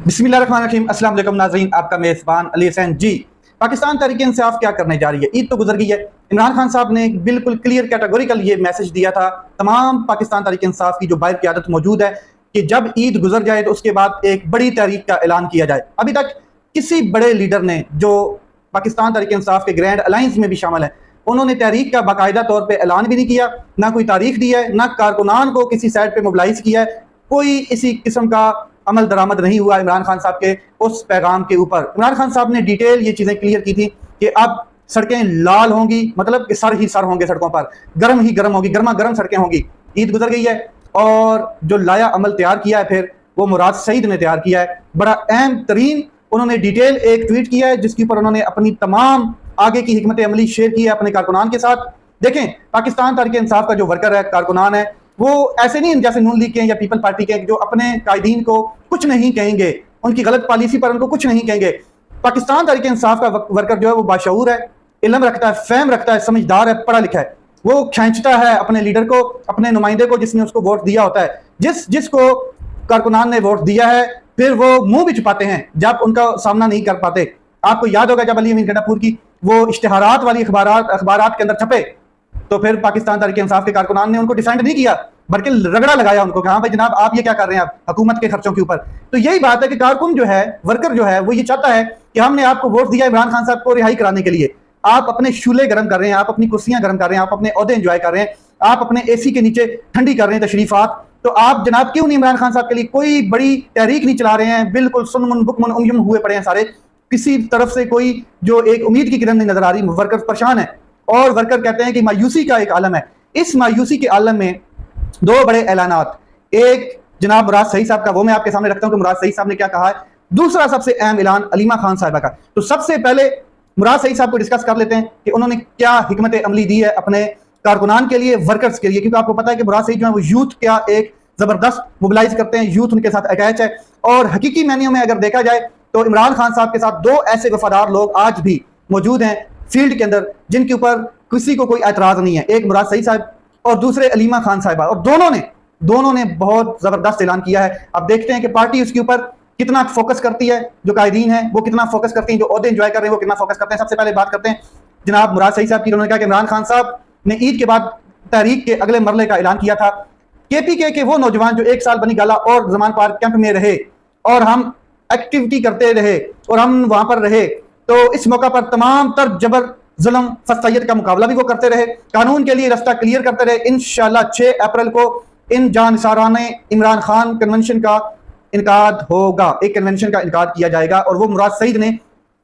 बिस्मिल्लाहिर्रहमानिर्रहीम। अस्सलाम वालेकुम नाज़रीन, आपका मेज़बान अली हसैन जी। पाकिस्तान तहरीक इंसाफ क्या करने जा रही है? ईद तो गुजर गई है। इमरान खान साहब ने बिल्कुल क्लियर कैटेगोरिकल ये मैसेज दिया था तमाम पाकिस्तान तहरीक इंसाफ की जो बाहर क़यादत मौजूद है कि जब ईद गुजर जाए तो उसके बाद एक बड़ी तहरीक का ऐलान किया जाए। अभी तक किसी बड़े लीडर ने, जो पाकिस्तान तहरीक इंसाफ के ग्रैंड अलायंस में भी शामिल है, उन्होंने तहरीक का बाकायदा तौर पर ऐलान भी नहीं किया, ना कोई तारीख दी है, ना कारकुनान को किसी साइड पर मोबिलाइज किया है। कोई इसी किस्म का अमल दरामद नहीं हुआ इमरान खान साहब के उस पैगाम के ऊपर। इमरान खान साहब ने डिटेल ये चीज़ें क्लियर की थी कि अब सड़कें लाल होंगी, मतलब कि सर ही सर होंगे सड़कों पर, गर्म ही गर्म होगी, गर्मा गर्म सड़कें होंगी। ईद गुजर गई है और जो लाया अमल तैयार किया है फिर वो मुराद सईद ने तैयार किया है। बड़ा अहम तरीन उन्होंने डिटेल एक ट्वीट किया है जिसके ऊपर उन्होंने अपनी तमाम आगे की हिकमत अमली शेयर की है अपने कारकुनान के साथ। देखें, पाकिस्तान तहरीक इंसाफ का जो वर्कर है, कारकुनान है, वो ऐसे नहीं जैसे नून लीग के या पीपल पार्टी के जो अपने कायदीन को कुछ नहीं कहेंगे, उनकी गलत पॉलिसी पर उनको कुछ नहीं कहेंगे। पाकिस्तान तहरीक इंसाफ का वर्कर जो है वो बाशऊर है, इल्म रखता है, फहम रखता है, समझदार है, पढ़ा लिखा है। वो खींचता है अपने लीडर को, अपने नुमाइंदे को जिसने उसको वोट दिया होता है। जिसको कारकुनान ने वोट दिया है फिर वो मुंह भी छुपाते हैं जब उनका सामना नहीं कर पाते। आपको याद होगा जब अली अमीन गंडापुर की वो इश्तिहारात वाली अखबारात के अंदर छपे तो फिर पाकिस्तान तहरीक इंसाफ के कारकुनान ने उनको डिफेंड नहीं किया बल्कि रगड़ा लगाया उनको कि हाँ भाई जनाब आप ये क्या कर रहे हैं आप हुकूमत के खर्चों के ऊपर। तो यही बात है कि कारकुन जो है, वर्कर जो है, वो ये चाहता है कि हमने आपको वोट दिया इमरान खान साहब को रिहाई कराने के लिए, आप अपने शूले गर्म कर रहे हैं, आप अपनी कुर्सियां गर्म कर रहे हैं, आप अपने ओहदे एंजॉय कर रहे हैं, आप अपने एसी के नीचे ठंडी कर रहे हैं तशरीफात, तो आप जनाब क्यों नहीं इमरान खान साहब के लिए कोई बड़ी तहरीक नहीं चला रहे हैं? बिल्कुल सुनमुन बुकमुन उमयुम हुए पड़े हैं सारे, किसी तरफ से कोई जो एक उम्मीद की किरण नहीं नजर आ रही। वर्कर परेशान है और वर्कर कहते हैं कि मायूसी का एक आलम है। इस मायूसी के आलम में दो बड़े ऐलानात, एक जनाब मुराद सईद साहब का, वो मैं आपके सामने रखता हूं कि मुराद सईद साहब ने क्या कहा है। दूसरा सबसे अहम ऐलान अलीमा खान साहिबा का। तो सबसे पहले मुराद सईद साहब को डिस्कस कर लेते हैं कि उन्होंने क्या हिकमत अमली दी है अपने कारकुनान के लिए, वर्कर्स के लिए, क्योंकि आपको पता है कि मुराद सईद जो है वो यूथ का एक जबरदस्त मोबिलाइज करते हैं, यूथ उनके साथ अटैच है। और हकीकी मैन्यू में अगर देखा जाए तो इमरान खान साहब के साथ दो ऐसे वफादार लोग आज भी मौजूद हैं फील्ड के अंदर जिनके ऊपर किसी को कोई एतराज नहीं है, एक मुराद सईद साहब और दूसरे अलीमा खान साहिबा। और दोनों ने बहुत जबरदस्त ऐलान किया है। अब देखते हैं कि पार्टी उसके ऊपर कितना फोकस करती है, जो कायदीन है वो कितना फोकस करते हैं, जो ओहदे एंजॉय कर रहे हैं वो कितना फोकस करते हैं। सबसे पहले बात करते हैं जनाब मुराद सईद साहब की। उन्होंने कहा कि इमरान खान साहब ने ईद के बाद तहरीक के अगले मरले का ऐलान किया था। केपीके के वो नौजवान जो एक साल बनी गाला और जमान पार्क कैंप में रहे और हम एक्टिविटी करते रहे और हम वहां पर रहे, तो इस मौका पर तमाम तर जबर जुल्म फसायत का मुकाबला भी वो करते रहे, कानून के लिए रास्ता क्लियर करते रहे। इंशाल्लाह 6 अप्रैल को इन जानिसाराने इमरान खान कन्वेंशन का इनकाद होगा, एक कन्वेंशन का इनकाद किया जाएगा और वो मुराद सईद ने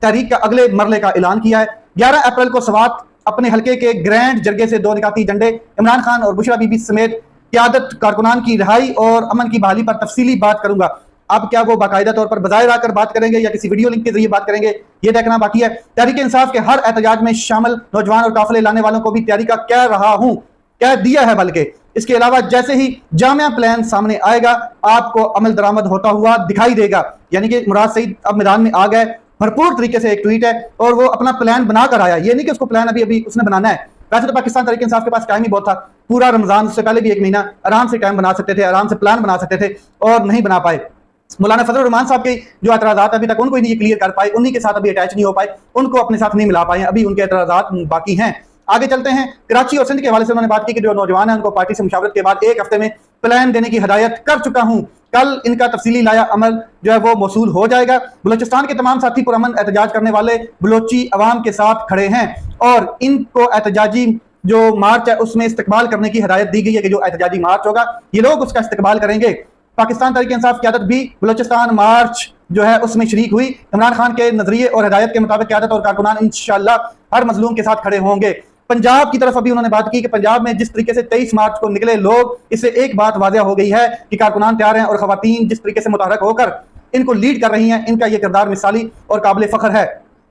तहरीक का अगले मरले का ऐलान किया है। 11 अप्रैल को सवात अपने हल्के के ग्रैंड जरगे से 2 निकाती झंडे इमरान खान और बुशरा बीबी समेत क़यादत कारकुनान की रिहाई और अमन की बहाली पर तफसीली बात करूंगा। अब क्या वो बाकायदा तौर पर बजाय आकर बात करेंगे या किसी वीडियो लिंक के जरिए बात करेंगे, ये देखना बाकी है। तहरीक इंसाफ के हर एहतजाज में शामिल नौजवान और काफिले लाने वालों को भी तैयारी का कह रहा हूं, कह दिया है। बल्कि इसके अलावा जैसे ही जामिया प्लान सामने आएगा आपको अमल दरामद होता हुआ दिखाई देगा। यानी कि मुराद सईद अब मैदान में आ गए भरपूर तरीके से। एक ट्वीट है और वो अपना प्लान बनाकर आया, ये नहीं कि उसको प्लान अभी उसने बनाना है। वैसे तो पाकिस्तान तहरीक इंसाफ के पास टाइम ही बहुत था, पूरा रमजान से पहले भी 1 महीना आराम से टाइम बना सकते थे, आराम से प्लान बना सकते थे और नहीं बना पाए। मौलाना फजल रहमान साहब के जो एतराज़ात अभी तक उनको ही नहीं क्लियर कर पाए, उन्हीं के साथ अभी अटैच नहीं हो पाए, उनको अपने साथ नहीं मिला पाए, अभी उनके एतराज़ात बाकी हैं। आगे चलते हैं। कराची और सिंध के हवाले से उन्होंने बात की कि जो नौजवान है उनको पार्टी से मुशावरत के बाद 1 हफ्ते में प्लान देने की हिदायत कर चुका हूं, कल इनका तफसीली लाया अमल जो है वो मौसूल हो जाएगा। बलोचिस्तान के तमाम साथी पुरअमन एहतजाज करने वाले बलोची अवाम के साथ खड़े हैं और इनको एहतजाजी जो मार्च है उसमें इस्तकबाल करने की हिदायत दी गई है कि जो एहतजाजी मार्च होगा ये लोग उसका इस्तकबाल करेंगे। पाकिस्तान तहरीक इंसाफ क़यादत भी बलोचिस्तान मार्च जो है उसमें शरीक हुई। इमरान खान के नजरिए और हिदायत के मुताबिक क़यादत और कारकुनान इंशाअल्लाह हर मजलूम के साथ खड़े होंगे। पंजाब की तरफ अभी उन्होंने बात की कि पंजाब में जिस तरीके से 23 मार्च को निकले लोग, इससे एक बात वाज़ेह हो गई है कि कारकुनान तैयार हैं और खवातीन जिस तरीके से मुतहरक होकर इनको लीड कर रही हैं, इनका यह किरदार मिसाली और काबिल फ़ख्र है।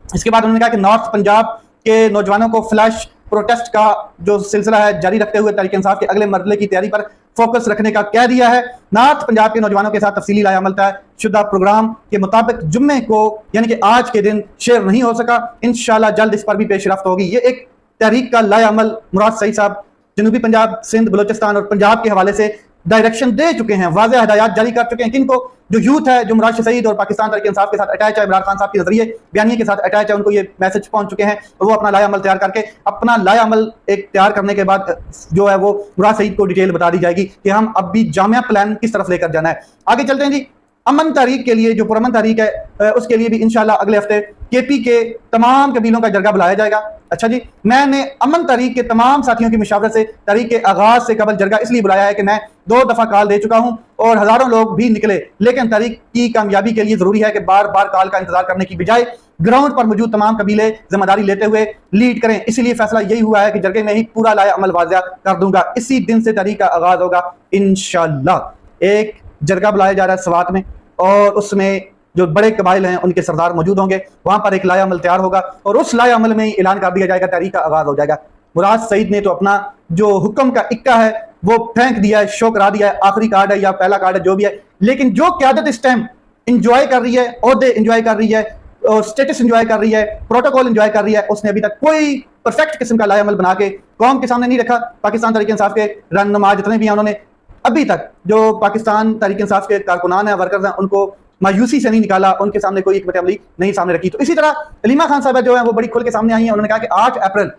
इसके बाद उन्होंने कहा कि नॉर्थ पंजाब के नौजवानों को फ्लैश प्रोटेस्ट का जो सिलसिला है जारी रखते हुए तहरीक इंसाफ के अगले मरहले की तैयारी पर फोकस रखने का कह दिया है। नॉर्थ पंजाब के नौजवानों के साथ तफसीली लाया अमल तय शुदा प्रोग्राम के मुताबिक जुम्मे को यानी कि आज के दिन शेयर नहीं हो सका, इंशाल्लाह जल्द इस पर भी पेशरफ्त होगी। ये एक तहरीक का लाया अमल मुराद सईद साहब जनूबी पंजाब, सिंध, बलोचिस्तान और पंजाब के हवाले से डायरेक्शन दे चुके हैं, वाज़ेह हिदायत जारी कर चुके हैं। किनको? जो यूथ है, जो मुराद सईद और पाकिस्तान तहरीक इंसाफ के साथ अटैच है, इमरान खान साहब के नजरिए बयानिए के साथ अटैच है, उनको ये मैसेज पहुंच चुके हैं और वो अपना लाया अमल तैयार करके, अपना लाया अमल एक तैयार करने के बाद जो है वो मुराद सईद को डिटेल बता दी जाएगी कि हम अब भी जामिया प्लान किस तरफ लेकर जाना है। आगे चलते हैं जी। अमन तहरीक के लिए, जो पुरअमन तहरीक है, उसके लिए भी इंशाल्लाह अगले हफ्ते केपी के तमाम कबीलों का जरगा बुलाया जाएगा। अच्छा जी, मैंने अमन तहरीक के तमाम साथियों की मुशावरत से तहरीक के आगाज से कबल जरगा इसलिए बुलाया है कि मैं 2 दफा कॉल दे चुका हूं और हजारों लोग भी निकले, लेकिन तहरीक की कामयाबी के लिए जरूरी है कि बार बार कॉल का इंतजार करने की बजाय ग्राउंड पर मौजूद तमाम कबीले जिम्मेदारी लेते हुए लीड करें। इसीलिए फैसला यही हुआ है कि जरगे में ही पूरा लाया अमल वाज़िया कर दूंगा। इसी दिन से तहरीक का आगाज होगा इंशाल्लाह। एक जरगा बुलाया जा रहा है स्वात में और उसमें जो बड़े कबाइल हैं उनके सरदार मौजूद होंगे। वहां पर एक लाया अमल तैयार होगा और उस लाया अमल में ही ऐलान कर दिया जाएगा, तहरीक का आगाज हो जाएगा। मुराद सईद ने तो अपना जो हुक्म का इक्का है वो फेंक दिया है, शो करा दिया है, आखिरी कार्ड है या पहला कार्ड है जो भी है। लेकिन जो क्यादत इस टाइम इंजॉय कर रही है, ओहदे इंजॉय कर रही है और स्टेटस इंजॉय कर रही है, प्रोटोकॉल इंजॉय कर रही है, उसने अभी तक कोई परफेक्ट किस्म का लाया अमल बना के कौम के सामने नहीं रखा। पाकिस्तान तहरीक इंसाफ के रहनुमा जितने भी हैं उन्होंने अभी तक, जो पाकिस्तान तहरीक इंसाफ के कारकुनान हैं, वर्कर्स हैं, उनको मायूसी से नहीं निकाला, उनके सामने कोई हिकमत अमली नहीं सामने रखी। तो इसी तरह अलीमा खान साहब जो है वो बड़ी खुल के सामने आई हैं। उन्होंने कहा कि 8 अप्रैल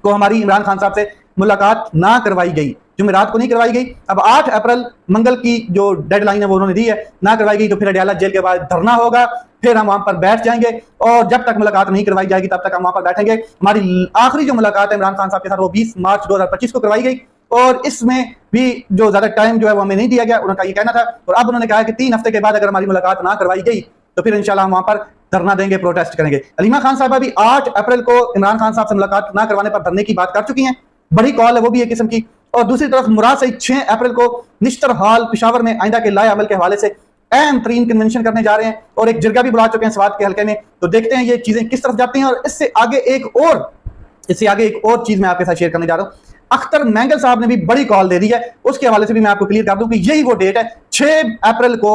को हमारी इमरान खान साहब से मुलाकात ना करवाई गई, जुमेरात को नहीं करवाई गई। अब 8 अप्रैल मंगल की जो डेडलाइन है वो उन्होंने दी है, ना करवाई गई तो फिर अडयाला जेल के बाद धरना होगा, फिर हम वहां पर बैठ जाएंगे और जब तक मुलाकात नहीं करवाई जाएगी तब तक हम वहां पर बैठेंगे। हमारी आखिरी जो मुलाकात है इमरान खान साहब के साथ वो 20 मार्च 2025 को करवाई गई और इसमें भी जो ज्यादा टाइम जो है वो हमें नहीं दिया गया, उनका ये कहना था। और अब उन्होंने कहा कि 3 हफ्ते के बाद अगर हमारी मुलाकात ना करवाई गई तो फिर इंशाल्लाह हम वहां पर धरना देंगे, प्रोटेस्ट करेंगे। अलीमा खान साहब भी 8 अप्रैल को इमरान खान साहब से मुलाकात ना करवाने पर धरने की बात कर चुकी हैं। बड़ी कॉल है वो भी एक किस्म की। और दूसरी तरफ मुराद सईद 6 अप्रैल को निश्तर हॉल पेशावर में आइंदा के लाए अमल के हवाले से अहम तरीन कन्वेंशन करने जा रहे हैं और एक जरगा भी बुला चुके हैं स्वात के हल्के में। तो देखते हैं ये चीजें किस तरफ जाती हैं। और इससे आगे एक और चीज मैं आपके साथ शेयर करने जा रहा हूं। अख्तर मैंगल साहब ने भी बड़ी कॉल दे दी है, उसके हवाले से भी मैं आपको क्लियर कर दूं कि यही वो डेट है। 6 अप्रैल को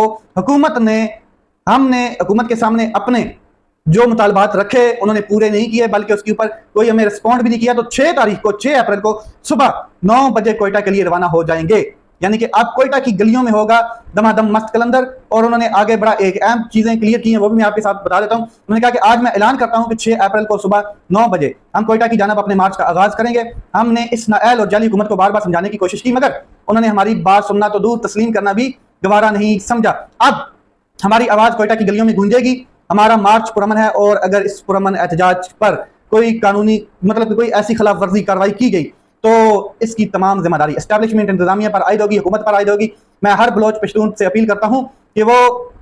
हमने हुकूमत के सामने अपने जो मुतालबात रखे उन्होंने पूरे नहीं किए, बल्कि उसके ऊपर कोई हमें रिस्पॉन्ड भी नहीं किया। तो 6 अप्रैल को सुबह 9 बजे कोयटा के लिए रवाना हो जाएंगे, यानी कि अब कोयटा की गलियों में होगा दमादम मस्त कलंदर। और उन्होंने आगे बड़ा एक अहम चीजें क्लियर की हैं, वो भी मैं आपके साथ बता देता हूं। उन्होंने कहा कि आज मैं ऐलान करता हूं कि 6 अप्रैल को सुबह 9 बजे हम कोयटा की जानिब अपने मार्च का आगाज करेंगे। हमने इस नाअहल और जाली हुकूमत को बार बार समझाने की कोशिश की, मगर उन्होंने हमारी बात सुनना तो दूर, तस्लीम करना भी गवारा नहीं समझा। अब हमारी आवाज कोयटा की गलियों में गूंजेगी। हमारा मार्च पुरअमन है और अगर इस पुरअमन एहतजाज पर कोई कानूनी मतलब कोई ऐसी खिलाफ वर्जी कार्रवाई की गई तो इसकी तमाम जिम्मेदारी एस्टैब्लिशमेंट इंतजामिया पर आयद होगी, हुकूमत पर आयद होगी। मैं हर बलोच पश्तून से अपील करता हूं कि वो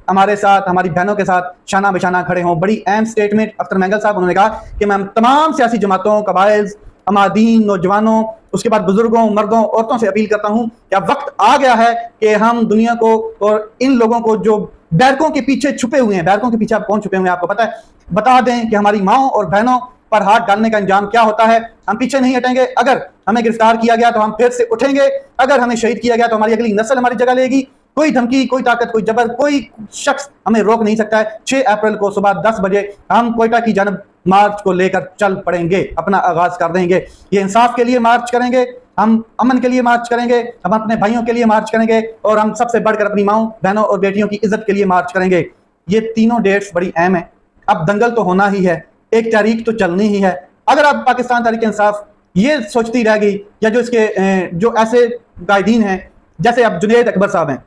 हमारे साथ, हमारी बहनों के साथ शाना बिशाना खड़े हों। बड़ी अहम स्टेटमेंट अख्तर मैंगल साहब, उन्होंने कहा कि मैं तमाम सियासी जमातों, कबाइल, अमादीन, नौजवानों, उसके बाद बुजुर्गों, मर्दों, औरतों से अपील करता हूं कि अब वक्त आ गया है कि हम दुनिया को और इन लोगों को जो बैरकों के पीछे छुपे हुए हैं, बैरकों के पीछे कौन छुपे हुए हैं आपको पता है, बता दें कि हमारी माओं और बहनों पर हाथ डालने का अंजाम क्या होता है। हम पीछे नहीं हटेंगे। अगर हमें गिरफ्तार किया गया तो हम फिर से उठेंगे, अगर हमें शहीद किया गया तो हमारी अगली नस्ल हमारी जगह लेगी। कोई धमकी, कोई ताकत, कोई जबर, कोई शख्स हमें रोक नहीं सकता है। 6 अप्रैल को सुबह 10 बजे हम कोयटा की जानब मार्च को लेकर चल पड़ेंगे, अपना आगाज कर देंगे। ये इंसाफ के लिए मार्च करेंगे, हम अमन के लिए मार्च करेंगे, हम अपने भाइयों के लिए मार्च करेंगे और हम सबसे बढ़कर अपनी माओं, बहनों और बेटियों की इज्जत के लिए मार्च करेंगे। ये तीनों डेट्स बड़ी अहम है। अब दंगल तो होना ही है, एक तारीख तो चलनी ही है। अगर अब पाकिस्तान तहरीक इंसाफ ये सोचती रह गई, या जो इसके जो ऐसे कायदीन हैं जैसे अब जुनैद अकबर साहब हैं,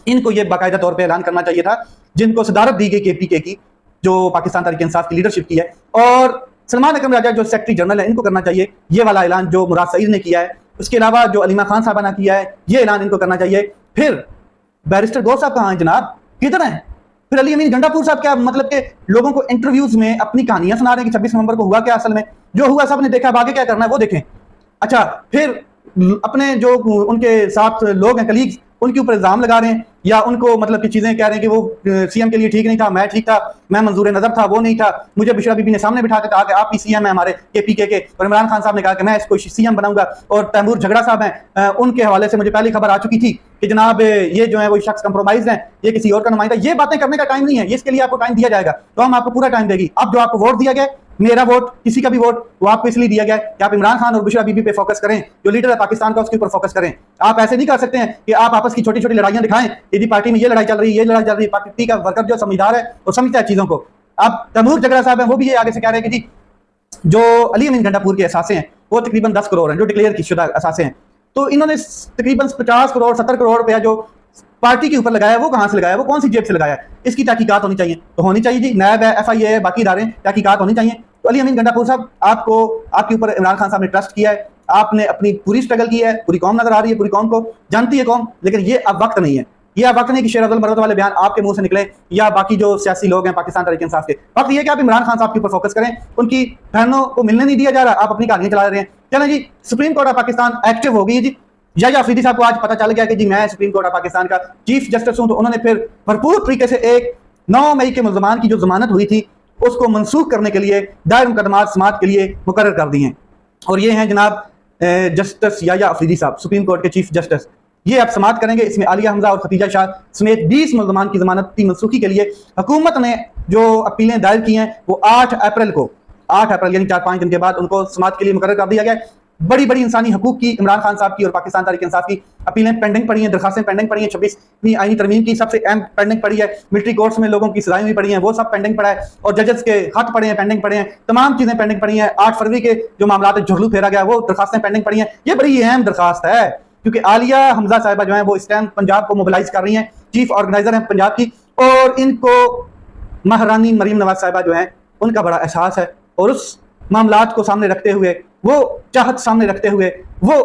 इनको ये बाकायदा तौर पे ऐलान करना चाहिए था, जिनको सदारत दी गई केपीके की, जो पाकिस्तान तहरीक इंसाफ की लीडरशिप की है, और सलमान अकरम राजा जो सेक्रेटरी जनरल है, इनको करना चाहिए ये वाला ऐलान जो मुराद सईद ने किया है। उसके अलावा जो अलीमा खान साहबा ने किया है, ये ऐलान इनको करना चाहिए। फिर बैरिस्टर गौर साहब कहाँ हैं जनाब, किधर हैं? फिर अली अमीन गंडापुर साहब क्या मतलब के लोगों को इंटरव्यूज में अपनी कहानियां सुना रहे हैं कि 26 नवंबर को हुआ क्या, असल में जो हुआ सब ने देखा, अब आगे क्या करना है वो देखें। अच्छा, फिर अपने जो उनके साथ लोग हैं, कलीग्स, उनके ऊपर इल्जाम लगा रहे हैं या उनको मतलब की चीजें कह रहे हैं कि वो सीएम के लिए ठीक नहीं था, मैं ठीक था, मैं मंजूर नजर था, वो नहीं था, मुझे बिशरा बीबी ने सामने बिठा के कहा कि आप ही सीएम है हमारे केपीके के, और इमरान खान साहब ने कहा कि मैं इसको सीएम बनाऊंगा। और तैमूर झगड़ा साहब हैं, उनके हवाले से मुझे पहली खबर आ चुकी थी कि जनाब ये जो है वो शख्स कंप्रोमाइज है, ये किसी और का नुमाइंदा। ये बातें करने का टाइम नहीं है, इसके लिए आपको टाइम दिया जाएगा तो हम आपको पूरा टाइम देगी। अब जो आपको वोट दिया गया, मेरा वोट, किसी का भी वोट, वो आपको इसलिए दिया गया है कि आप इमरान खान और बुशरा बीबी पे फोकस करें, जो लीडर है पाकिस्तान का उसके ऊपर फोकस करें। आप ऐसे नहीं कर सकते हैं कि आप आपस की छोटी छोटी लड़ाइयां दिखाएं, यदि पार्टी में ये लड़ाई चल रही है, ये लड़ाई चल रही है। पार्टी का वर्कर जो समझदार है और समझता है चीजों को। अब तैमूर जगरा साहब हैं, वो भी ये आगे से कह रहे हैं कि जी जो अली अमीन गंडापुर के असासे हैं वो तकरीबन 10 करोड़ हैं, जो डिक्लेयर की शुदा असासे हैं। तो इन्होंने तकरीबन 50 करोड़ 70 करोड़ रुपया जो पार्टी के ऊपर लगाया, वो कहां से लगाया, वो कौन सी जेब से लगाया, इसकी तहकीकात होनी चाहिए। तो होनी चाहिए जी, नैब है, FIA है, बाकी इदारे, तहकीकात होनी चाहिए। तो अली अमीन गंडापुर साहब, आपको आपके ऊपर इमरान खान साहब ने ट्रस्ट किया है, आपने अपनी पूरी स्ट्रगल की है, पूरी कौम नजर आ रही है, पूरी कौम को जानती है कौम, लेकिन ये अब वक्त नहीं है। ये अब वक्त नहीं कि शेर अब्दुल मरवत वाले बयान आपके मुंह से निकले या बाकी जो सियासी लोग हैं पाकिस्तान तहरीक इंसाफ के। वक्त ये कि आप इमरान खान साहब के ऊपर फोकस करें, उनकी बहनों को मिलने नहीं दिया जा रहा, आप अपनी कहानियां चला रहे हैं। चलें जी, supreme court of Pakistan active हो गई है जी। या अफरीदी साहब को आज पता चल गया कि जी मैं सुप्रीम कोर्ट ऑफ पाकिस्तान का चीफ जस्टिस हूं, तो उन्होंने फिर भरपूर तरीके से एक 9 मई के मुल्ज़मान की जो जमानत हुई थी उसको मनसूख करने के लिए दायर मुकदमात समात के लिए मुकर्रर कर दिए हैं। और ये हैं जनाब जस्टिस या अफरीदी साहब, सुप्रीम कोर्ट के चीफ जस्टिस। ये अब समात करेंगे। इसमें आलिया हमजा और खतीजा शाह समेत 20 मुल्ज़मान की जमानत की मनसूखी के लिए हुकूमत ने जो अपीलें दायर की हैं वो 8 अप्रैल यानी 4-5 दिन के बाद उनको समात के लिए मुकर्रर कर दिया गया। बड़ी बड़ी इंसानी हकूक की, इमरान खान साहब की और पाकिस्तान तहरीक इंसाफ की अपीलें पेंडिंग पड़ी हैं, दरखास्तें पेंडिंग पड़ी हैं। 26वीं आईनी तरमीम की सबसे अहम पेंडिंग पड़ी है। मिलिट्री कोर्ट्स में लोगों की सजाएं भी पड़ी हैं, वो सब पेंडिंग पड़ा है। और जजेस के खत पड़े हैं, पेंडिंग पड़े हैं, तमाम चीजें पेंडिंग पड़ी हैं। 8 फरवरी के जो मामला झुरलू फेरा गया वो दरखास्तें पेंडिंग पड़ी हैं। ये बड़ी अहम दरखास्त है क्योंकि आलिया हमजा साहिबा जो है वो इस टाइम पंजाब को मोबिलाइज कर रही हैं, चीफ ऑर्गेनाइजर हैं पंजाब की, और इनको महारानी मरीम नवाज साहिबा जो है उनका बड़ा एहसास है। और उस मामलात को सामने रखते हुए, वो चाहत सामने रखते हुए, वो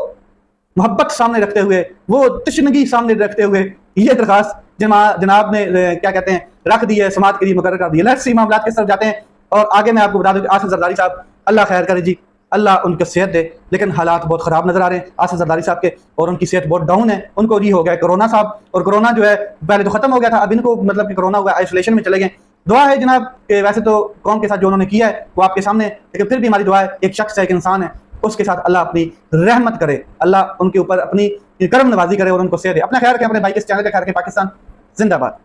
मोहब्बत सामने रखते हुए, वो तशनगी सामने रखते हुए ये दरखास्त जनाब ने क्या कहते हैं रख दी है, समात के लिए मुकर्रर कर दी है। लेट्स सी मामलात किस तरफ जाते हैं। और आगे मैं आपको बता दूं कि आसिफ जरदारी साहब, अल्लाह खैर करे जी, अल्लाह उनको सेहत दे, लेकिन हालात बहुत ख़राब नजर आ रहे हैं आसिफ जरदारी साहब के, और उनकी सेहत बहुत डाउन है। उनको जी हो गया कोरोना साहब, और कोरोना जो है पहले तो खत्म हो गया था, अब इनको मतलब कि कोरोना हुआ, आइसोलेशन में चले गए। दुआ है जनाब कि वैसे तो कौम के साथ जो उन्होंने किया है वो आपके सामने, लेकिन फिर भी हमारी दुआ है, एक शख्स है, एक इंसान है, उसके साथ अल्लाह अपनी रहमत करे, अल्लाह उनके ऊपर अपनी करम नवाजी करे और उनको सेहत दे। अपना ख्याल रखें, अपने भाई के चैनल का ख्याल रखें। पाकिस्तान जिंदाबाद।